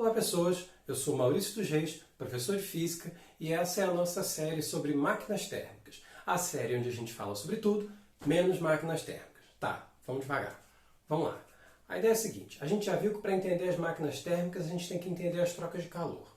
Olá pessoas, eu sou Maurício dos Reis, professor de Física, e essa é a nossa série sobre máquinas térmicas. A série onde a gente fala sobre tudo, menos máquinas térmicas. Tá, vamos devagar. Vamos lá. A ideia é a seguinte, a gente já viu que para entender as máquinas térmicas a gente tem que entender as trocas de calor.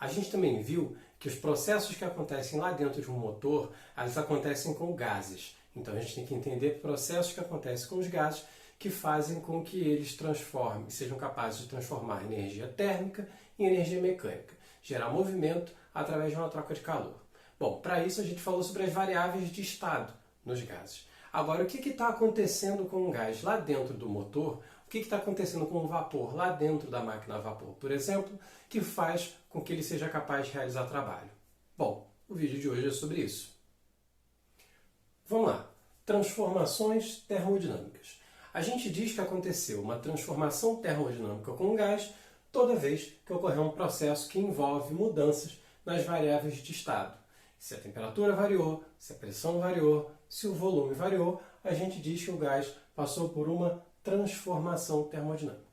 A gente também viu que os processos que acontecem lá dentro de um motor, eles acontecem com gases. Então a gente tem que entender processos que acontecem com os gases que fazem com que eles transformem, sejam capazes de transformar energia térmica em energia mecânica, gerar movimento através de uma troca de calor. Bom, para isso a gente falou sobre as variáveis de estado nos gases. Agora, o que está acontecendo com o gás lá dentro do motor? O que está acontecendo com o vapor lá dentro da máquina a vapor, por exemplo, que faz com que ele seja capaz de realizar trabalho? Bom, o vídeo de hoje é sobre isso. Vamos lá. Transformações termodinâmicas. A gente diz que aconteceu uma transformação termodinâmica com o gás toda vez que ocorreu um processo que envolve mudanças nas variáveis de estado. Se a temperatura variou, se a pressão variou, se o volume variou, a gente diz que o gás passou por uma transformação termodinâmica.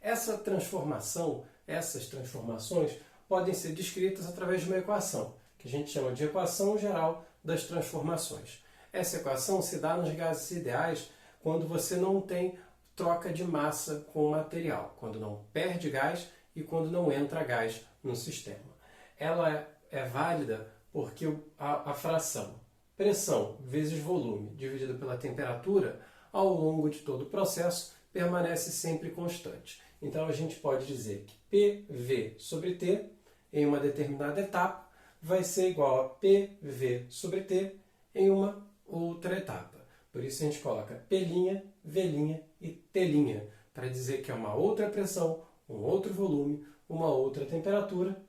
Essas transformações podem ser descritas através de uma equação, que a gente chama de equação geral das transformações. Essa equação se dá nos gases ideais quando você não tem troca de massa com o material, quando não perde gás e quando não entra gás no sistema. Ela é válida porque a fração pressão vezes volume dividido pela temperatura ao longo de todo o processo permanece sempre constante. Então a gente pode dizer que PV sobre T em uma determinada etapa vai ser igual a PV sobre T em uma outra etapa. Por isso a gente coloca P', V' e T' para dizer que é uma outra pressão, um outro volume, uma outra temperatura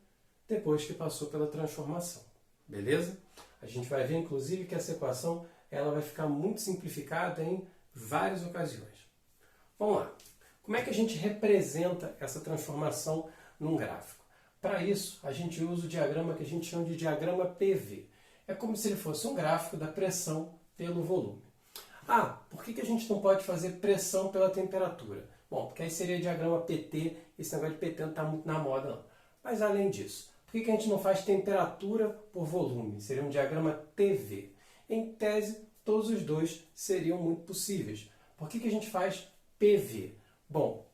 depois que passou pela transformação. Beleza? A gente vai ver inclusive que essa equação ela vai ficar muito simplificada em várias ocasiões. Vamos lá. Como é que a gente representa essa transformação num gráfico? Para isso, a gente usa o diagrama que a gente chama de diagrama PV. É como se ele fosse um gráfico da pressão pelo volume. Ah, por que a gente não pode fazer pressão pela temperatura? Bom, porque aí seria diagrama PT, esse negócio de PT não está muito na moda não. Mas além disso, por que a gente não faz temperatura por volume? Seria um diagrama TV. Em tese, todos os dois seriam muito possíveis. Por que a gente faz PV? Bom,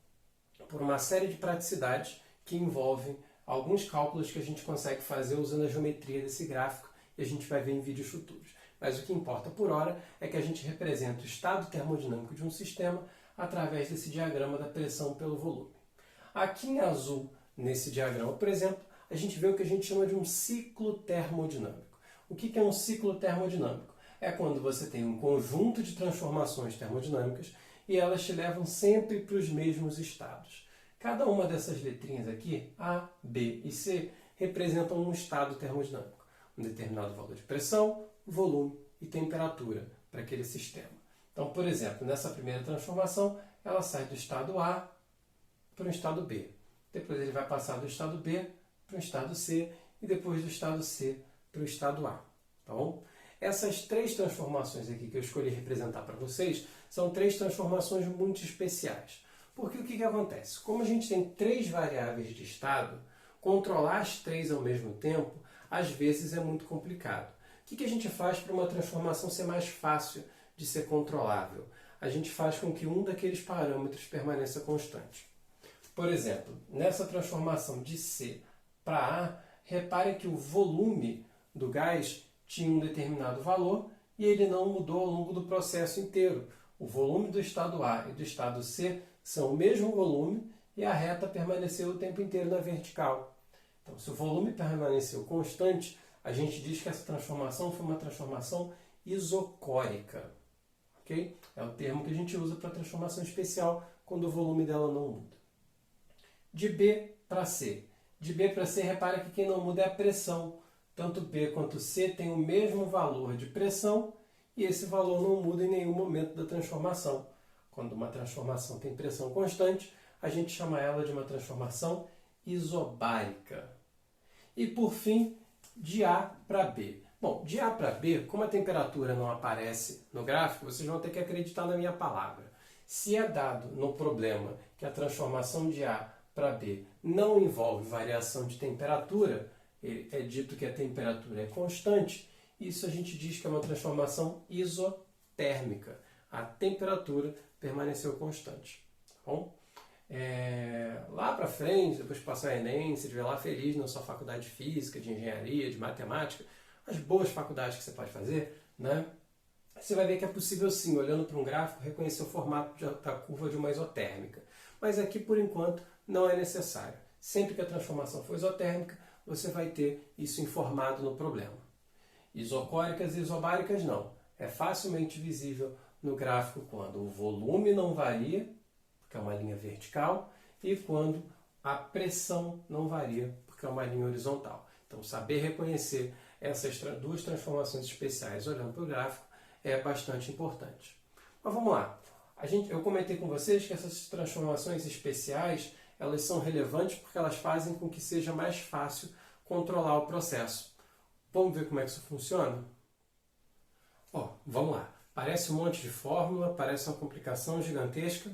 por uma série de praticidades que envolvem alguns cálculos que a gente consegue fazer usando a geometria desse gráfico e a gente vai ver em vídeos futuros. Mas o que importa por hora é que a gente representa o estado termodinâmico de um sistema através desse diagrama da pressão pelo volume. Aqui em azul, nesse diagrama, por exemplo, a gente vê o que a gente chama de um ciclo termodinâmico. O que é um ciclo termodinâmico? É quando você tem um conjunto de transformações termodinâmicas e elas te levam sempre para os mesmos estados. Cada uma dessas letrinhas aqui, A, B e C, representam um estado termodinâmico. Um determinado valor de pressão, volume e temperatura para aquele sistema. Então, por exemplo, nessa primeira transformação, ela sai do estado A para o estado B. Depois ele vai passar do estado B para o estado C e depois do estado C para o estado A. Tá bom? Essas três transformações aqui que eu escolhi representar para vocês são três transformações muito especiais. Porque o que acontece? Como a gente tem três variáveis de estado, controlar as três ao mesmo tempo, às vezes é muito complicado. O que a gente faz para uma transformação ser mais fácil de ser controlável? A gente faz com que um daqueles parâmetros permaneça constante. Por exemplo, nessa transformação de C para A, repare que o volume do gás tinha um determinado valor e ele não mudou ao longo do processo inteiro. O volume do estado A e do estado C são o mesmo volume e a reta permaneceu o tempo inteiro na vertical. Então, se o volume permaneceu constante, a gente diz que essa transformação foi uma transformação isocórica. Okay? É o termo que a gente usa para transformação especial quando o volume dela não muda. De B para C. De B para C, repare que quem não muda é a pressão. Tanto B quanto C têm o mesmo valor de pressão e esse valor não muda em nenhum momento da transformação. Quando uma transformação tem pressão constante, a gente chama ela de uma transformação isobárica. E por fim, de A para B. Bom, de A para B, como a temperatura não aparece no gráfico, vocês vão ter que acreditar na minha palavra. Se é dado no problema que a transformação de A para B não envolve variação de temperatura, é dito que a temperatura é constante, isso a gente diz que é uma transformação isotérmica. A temperatura permaneceu constante. Tá bom? Lá para frente, depois que passar o Enem, se estiver lá feliz na sua faculdade de Física, de Engenharia, de Matemática, as boas faculdades que você pode fazer, né? Você vai ver que é possível sim, olhando para um gráfico, reconhecer o formato da curva de uma isotérmica. Mas aqui, por enquanto, não é necessário. Sempre que a transformação for isotérmica, você vai ter isso informado no problema. Isocóricas e isobáricas não. É facilmente visível no gráfico quando o volume não varia, porque é uma linha vertical, e quando a pressão não varia, porque é uma linha horizontal. Então, saber reconhecer essas duas transformações especiais olhando para o gráfico é bastante importante. Mas vamos lá. Eu comentei com vocês que essas transformações especiais elas são relevantes porque elas fazem com que seja mais fácil controlar o processo. Vamos ver como é que isso funciona? Vamos lá. Parece um monte de fórmula, parece uma complicação gigantesca.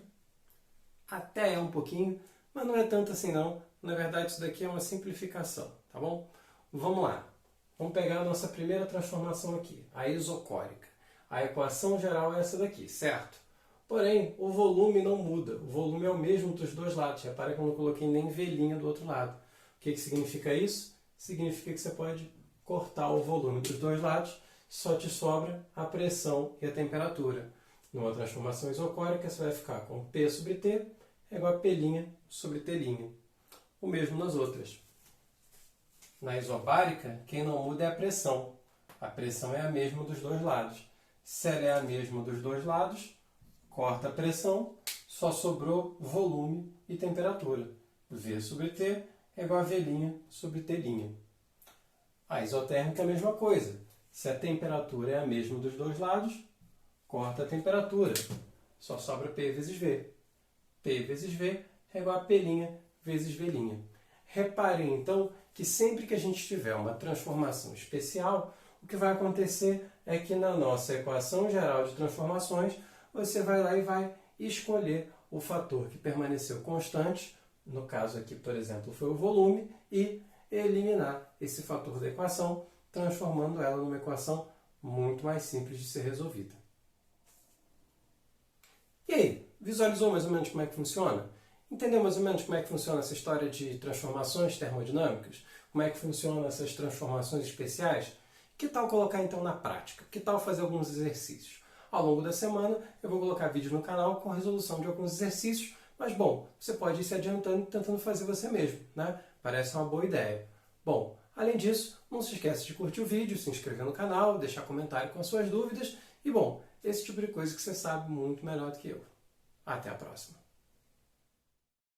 Até é um pouquinho, mas não é tanto assim não. Na verdade, isso daqui é uma simplificação, tá bom? Vamos lá. Vamos pegar a nossa primeira transformação aqui, a isocórica. A equação geral é essa daqui, certo? Porém, o volume não muda. O volume é o mesmo dos dois lados. Repara que eu não coloquei nem velinha do outro lado. O que significa isso? Significa que você pode cortar o volume dos dois lados, só te sobra a pressão e a temperatura. Numa transformação isocórica, você vai ficar com P sobre T é igual a P' sobre T'. O mesmo nas outras. Na isobárica, quem não muda é a pressão. A pressão é a mesma dos dois lados. Se ela é a mesma dos dois lados, corta a pressão, só sobrou volume e temperatura. V sobre T é igual a V' sobre T'. A isotérmica é a mesma coisa. Se a temperatura é a mesma dos dois lados, corta a temperatura. Só sobra P vezes V. P vezes V é igual a P' vezes V'. Reparem, então, que sempre que a gente tiver uma transformação especial, o que vai acontecer é que na nossa equação geral de transformações, você vai lá e vai escolher o fator que permaneceu constante, no caso aqui, por exemplo, foi o volume, e eliminar esse fator da equação, transformando ela numa equação muito mais simples de ser resolvida. E aí, visualizou mais ou menos como é que funciona? Entendeu mais ou menos como é que funciona essa história de transformações termodinâmicas? Como é que funcionam essas transformações especiais? Que tal colocar então na prática? Que tal fazer alguns exercícios? Ao longo da semana eu vou colocar vídeo no canal com a resolução de alguns exercícios, mas bom, você pode ir se adiantando e tentando fazer você mesmo, né? Parece uma boa ideia. Bom, além disso, não se esqueça de curtir o vídeo, se inscrever no canal, deixar comentário com as suas dúvidas e bom, esse tipo de coisa que você sabe muito melhor do que eu. Até a próxima!